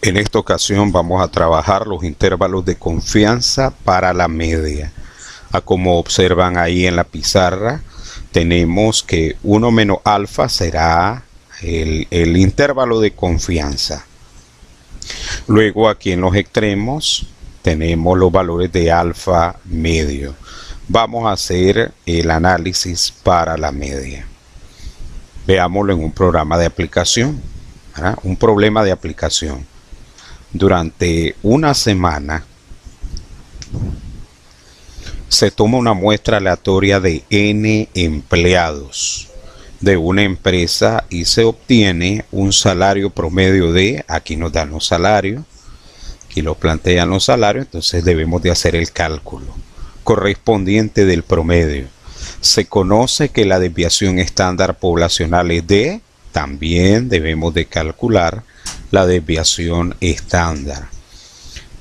En esta ocasión vamos a trabajar los intervalos de confianza para la media. Como observan ahí en la pizarra, tenemos que 1 menos alfa será el intervalo de confianza. Luego aquí en los extremos tenemos los valores de alfa medio. Vamos a hacer el análisis para la media. Veámoslo en un programa de aplicación, ¿verdad? Un problema de aplicación. Durante una semana se toma una muestra aleatoria de n empleados de una empresa y se obtiene un salario promedio de, aquí nos dan los salarios, aquí lo plantean los salarios, entonces debemos de hacer el cálculo correspondiente del promedio. Se conoce que la desviación estándar poblacional es de, también debemos de calcular la desviación estándar.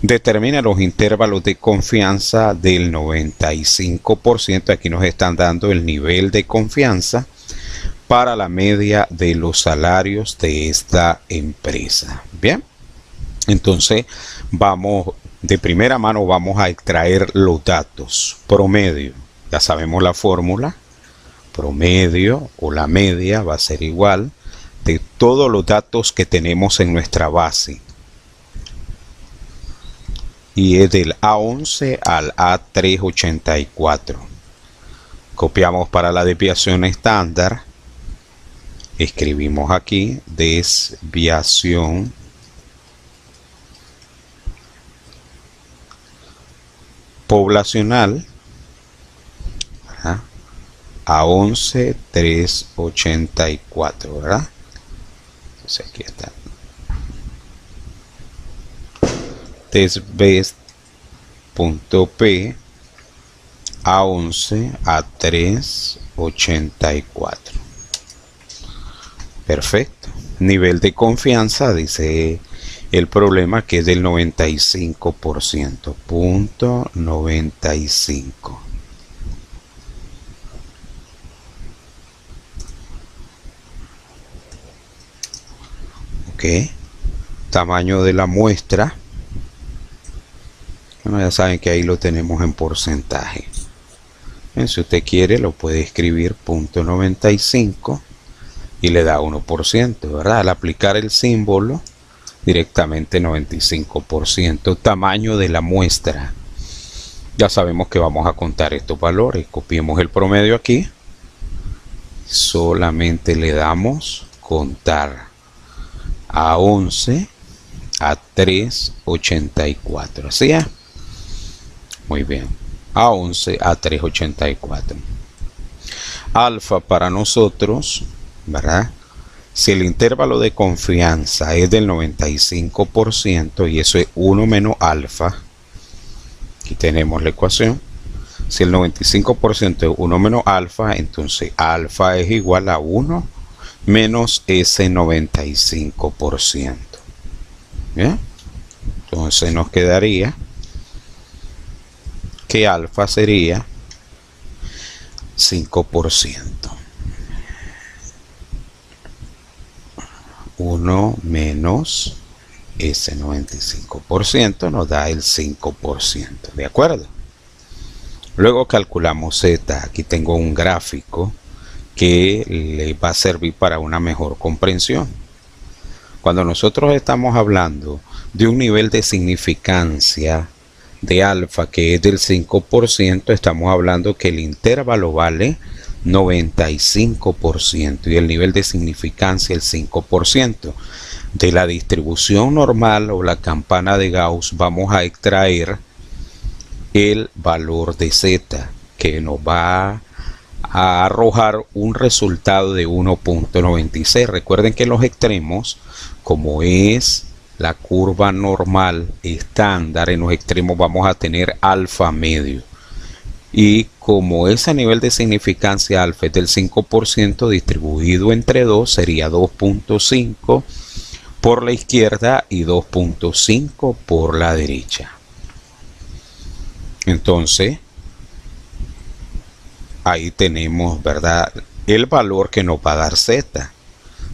Determina los intervalos de confianza del 95%. Aquí nos están dando el nivel de confianza para la media de los salarios de esta empresa. Bien, entonces vamos de primera mano, vamos a extraer los datos. Promedio, ya sabemos la fórmula. Promedio o la media va a ser igual de todos los datos que tenemos en nuestra base. Y es del A11 al A384. Copiamos para la desviación estándar. Escribimos aquí desviación poblacional, ¿verdad? A11 384, ¿verdad? Entonces aquí está. Desbest.p A11 a 384. Perfecto. Nivel de confianza, dice el problema, que es del 95%. Punto 95. Ok. Tamaño de la muestra. Bueno, ya saben que ahí lo tenemos en porcentaje. Bien, si usted quiere lo puede escribir punto 95 y le da 1%, ¿verdad? Al aplicar el símbolo directamente 95%. Tamaño de la muestra. Ya sabemos que vamos a contar estos valores. Copiemos el promedio aquí. Solamente le damos contar a 11 a 384. ¿Así es? Muy bien. A11 a 384. Alfa para nosotros, ¿verdad? Si el intervalo de confianza es del 95% y eso es 1 menos alfa, aquí tenemos la ecuación. Si el 95% es 1 menos alfa, entonces alfa es igual a 1 menos ese 95%. ¿Bien? Entonces nos quedaría que alfa sería 5%. 1 menos ese 95% nos da el 5%. ¿De acuerdo? Luego calculamos Z. Aquí tengo un gráfico que le va a servir para una mejor comprensión. Cuando nosotros estamos hablando de un nivel de significancia de alfa que es del 5%, estamos hablando que el intervalo vale 95% y el nivel de significancia el 5%. De la distribución normal o la campana de Gauss vamos a extraer el valor de Z, que nos va a arrojar un resultado de 1.96. Recuerden que en los extremos, como es la curva normal estándar, en los extremos vamos a tener alfa medio. Y como ese nivel de significancia alfa es del 5%, distribuido entre 2 sería 2.5 por la izquierda y 2.5 por la derecha. Entonces, ahí tenemos, ¿verdad?, el valor que nos va a dar Z.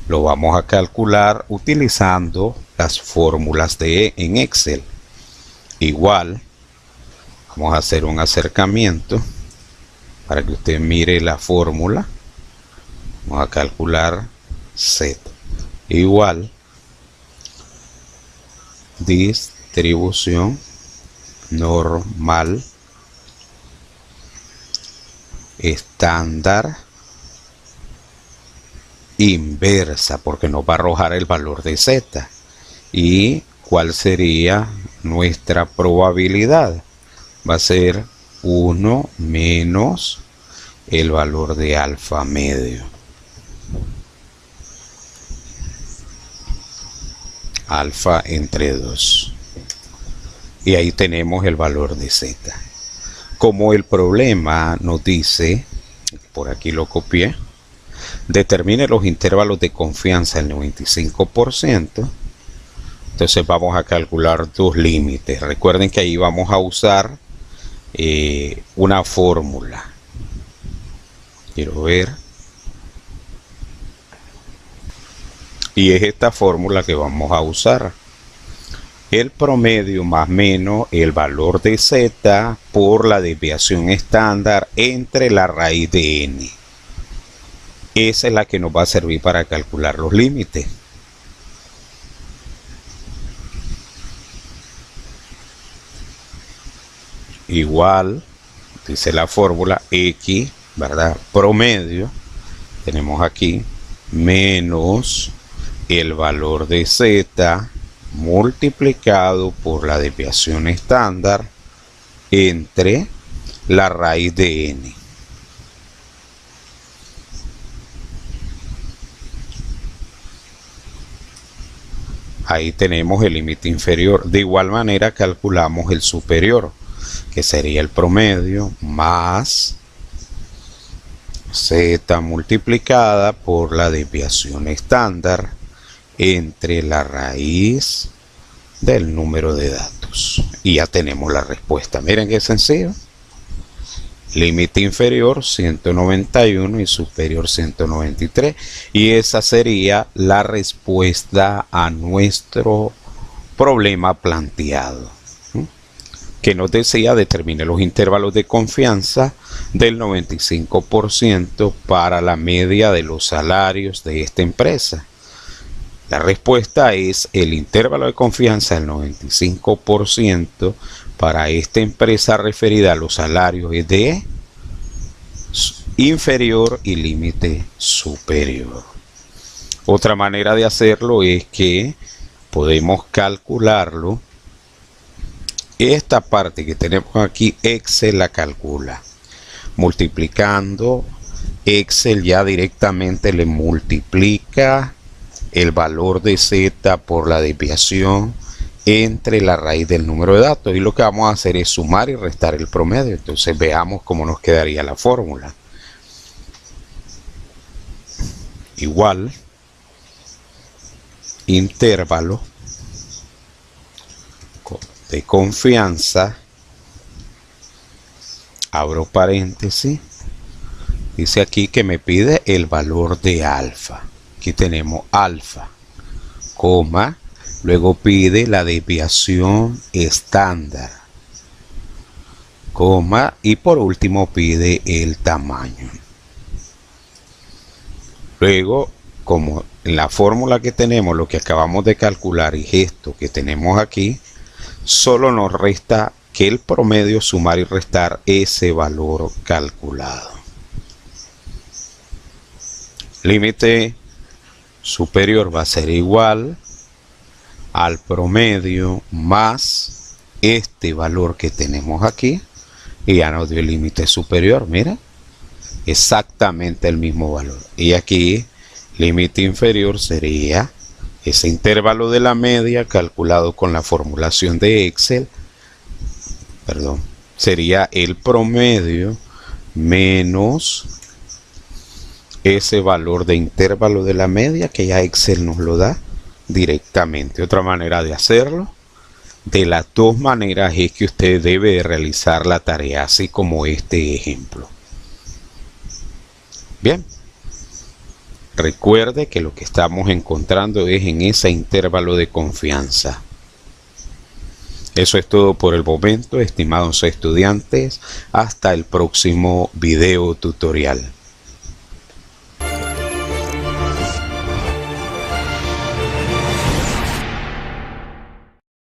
lo vamos a calcular utilizando las fórmulas en Excel. Igual, vamos a hacer un acercamiento para que usted mire la fórmula. Vamos a calcular Z. Igual, distribución normal estándar inversa, porque nos va a arrojar el valor de Z. ¿Y cuál sería nuestra probabilidad? Va a ser 1 menos el valor de alfa medio. Alfa entre 2. Y ahí tenemos el valor de Z. Como el problema nos dice, por aquí lo copié, determine los intervalos de confianza al 95%. Entonces vamos a calcular dos límites. Recuerden que ahí vamos a usar una fórmula. Quiero ver. Y es esta fórmula que vamos a usar. El promedio más menos el valor de Z por la desviación estándar entre la raíz de n. Esa es la que nos va a servir para calcular los límites. Igual, dice la fórmula, X, ¿verdad? Promedio, tenemos aquí, menos el valor de Z multiplicado por la desviación estándar entre la raíz de n. Ahí tenemos el límite inferior. De igual manera calculamos el superior, que sería el promedio más Z multiplicada por la desviación estándar entre la raíz del número de datos. Y ya tenemos la respuesta. Miren qué sencillo. Límite inferior 191 y superior 193. Y esa sería la respuesta a nuestro problema planteado, que nos decía determine los intervalos de confianza del 95% para la media de los salarios de esta empresa. La respuesta es el intervalo de confianza del 95% para esta empresa referida a los salarios es de inferior y límite superior. Otra manera de hacerlo es que podemos calcularlo. Esta parte que tenemos aquí, Excel la calcula. Multiplicando, Excel ya directamente le multiplica el valor de Z por la desviación entre la raíz del número de datos. Y lo que vamos a hacer es sumar y restar el promedio. Entonces veamos cómo nos quedaría la fórmula. Igual, intervalo de confianza, abro paréntesis, dice aquí que me pide el valor de alfa. Aquí tenemos alfa, coma, luego pide la desviación estándar, coma, y por último pide el tamaño. Luego, como en la fórmula que tenemos, lo que acabamos de calcular y esto que tenemos aquí, solo nos resta que el promedio sumar y restar ese valor calculado. Límite superior va a ser igual al promedio más este valor que tenemos aquí, y ya nos dio el límite superior. Mira, exactamente el mismo valor. Y aquí límite inferior sería ese intervalo de la media calculado con la formulación de Excel, perdón, sería el promedio menos ese valor de intervalo de la media que ya Excel nos lo da directamente. Otra manera de hacerlo, de las dos maneras, es que usted debe realizar la tarea así como este ejemplo. Bien, Recuerde que lo que estamos encontrando es en ese intervalo de confianza. Eso es todo por el momento, estimados estudiantes. Hasta el próximo video tutorial.